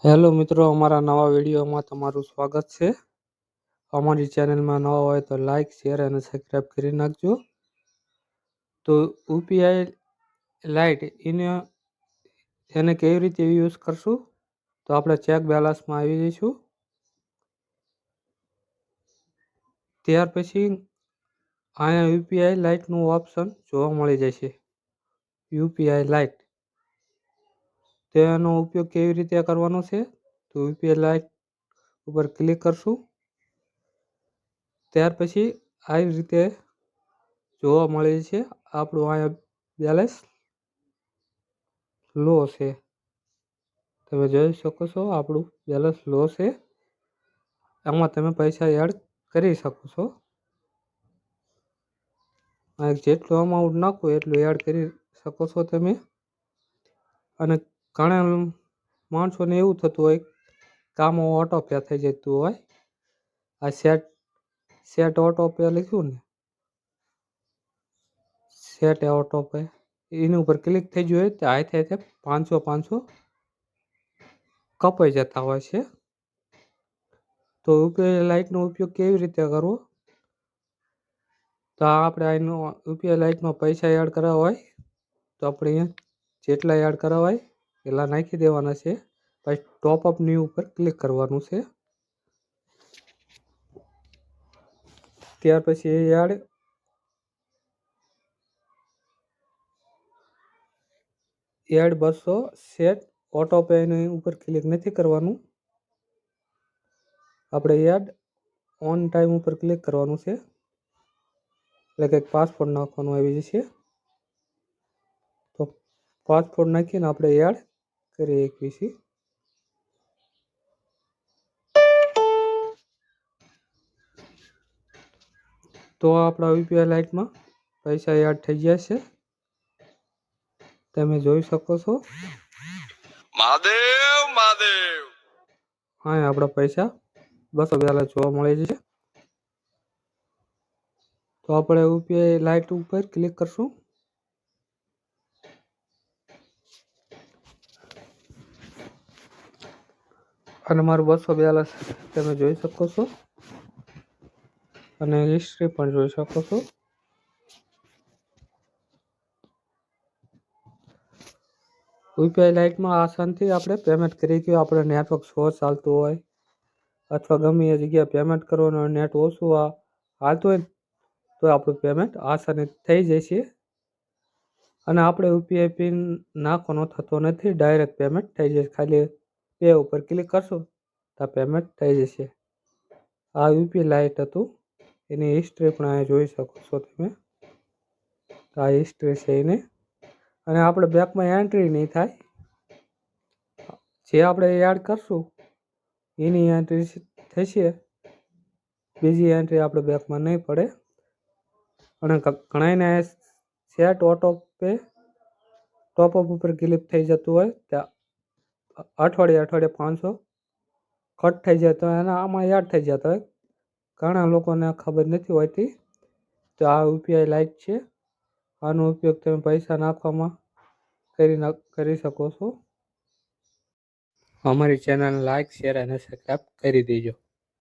Hello મિત્રો, અમારા નવા વિડીયોમાં તમારું સ્વાગત છે। અમારી ચેનલમાં નવા હોય તો લાઈક, શેર અને સબસ્ક્રાઈબ કરી નાખજો। તો યુપીઆઈ લાઇટ એને કેવી રીતે યુઝ કરશું, તો આપણે ચેક બેલેન્સમાં આવી જઈશું। ત્યાર પછી અહીંયા યુપીઆઈ લાઇટનું ઓપ્શન જોવા મળી જશે। યુપીઆઈ લાઇટ તેનો ઉપયોગ કેવી રીતે કરવાનો છે, તો યુપીઆઈ લાઇટ ઉપર ક્લિક કરશું। ત્યાર પછી આવી રીતે જોવા મળે છે આપણું અહીંયા બેલેન્સ લો છે। તમે જોઈ શકો છો આપણું બેલેન્સ લો છે। આમાં તમે પૈસા એડ કરી શકો છો। જેટલું અમાઉન્ટ નાખો એટલું એડ કરી શકો છો તમે। અને ઘણા માણસોને એવું થતું હોય કામ ઓટો પે થઈ જતું હોય। આ સેટ ઓટો પે લખ્યું ને, સેટ ઓટો પે એની ઉપર ક્લિક થઈ ગયું હોય તો હાથે 500 કપાઈ જતા હોય છે। તો યુપીઆઈ લાઇટનો ઉપયોગ કેવી રીતે કરવો, તો આપણે આનો યુપીઆઈ લાઇટમાં પૈસા એડ કરવા હોય તો આપણે અહીંયા જેટલા એડ કરવા હોય એટલા નાખી દેવાના છે। પછી ટોપઅપ ન્યૂ ઉપર ક્લિક કરવાનું છે। ત્યાર પછી એડ 200 સેટ ઓટો પે ઉપર ક્લિક નથી કરવાનું, આપણે એડ ઓન ટાઈમ ઉપર ક્લિક કરવાનું છે। એટલે કે પાસપોર્ટ નાખવાનું આવી જશે। તો પાસપોર્ટ નાખીને આપણે એડ કરી શકીએ છીએ। તો આપણા યુપીઆઈ લાઇટમાં પૈસા એડ થઈ ગયા છે, તમે જોઈ શકો છો। મહાદેવ હા, આપણા પૈસા 200 બેલેન્સ જોવા મળે છે। તો આપણે યુપીઆઈ લાઇટ ઉપર ક્લિક કરશું અને મારું 200 બેલેન્સ તમે જોઈ શકો છો અને હિસ્ટ્રી પણ જોઈ શકો છો। યુપીઆઈ લાઇટમાં આસાનથી આપણે પેમેન્ટ કરી કે આપણે નેટવર્ક સ્લો ચાલતું હોય અથવા ગમે એ જગ્યાએ પેમેન્ટ કરવાનું હોય, નેટ ઓછું હાલતું હોય તો આપણું પેમેન્ટ આસાનીથી થઈ જશે। અને આપણે યુપીઆઈ પિન નાખવાનો થતો નથી, ડાયરેક્ટ પેમેન્ટ થઈ જશે। ખાલી પે ઉપર ક્લિક કરશો તો પેમેન્ટ થઈ જશે। આ યુપીઆઈ લાઇટ હતું, એની હિસ્ટ્રી પણ અહીંયા જોઈ શકો છો તમે। આ હિસ્ટ્રી છે એની, અને આપણે બેંકમાં એન્ટ્રી નહીં થાય, જે આપણે એડ કરશું એની એન્ટ્રી થશે, બીજી એન્ટ્રી આપણે બેંકમાં નહીં પડે। અને ઘણાને સેટ ઓટો પે ટોપઅપ ઉપર ક્લિક થઈ જતું હોય ત્યાં અઠવાડિયે 500 કટ થઈ જાય તો એના આમાં એડ થઈ જતા હોય। ઘણા લોકોને ખબર નથી હોતી। તો આ યુપીઆઈ લાઇટ છે, આનો ઉપયોગ તમે પૈસા નાખવામાં કરી શકો છો। અમારી ચેનલ લાઈક, શેર અને સબસ્ક્રાઈબ કરી દેજો।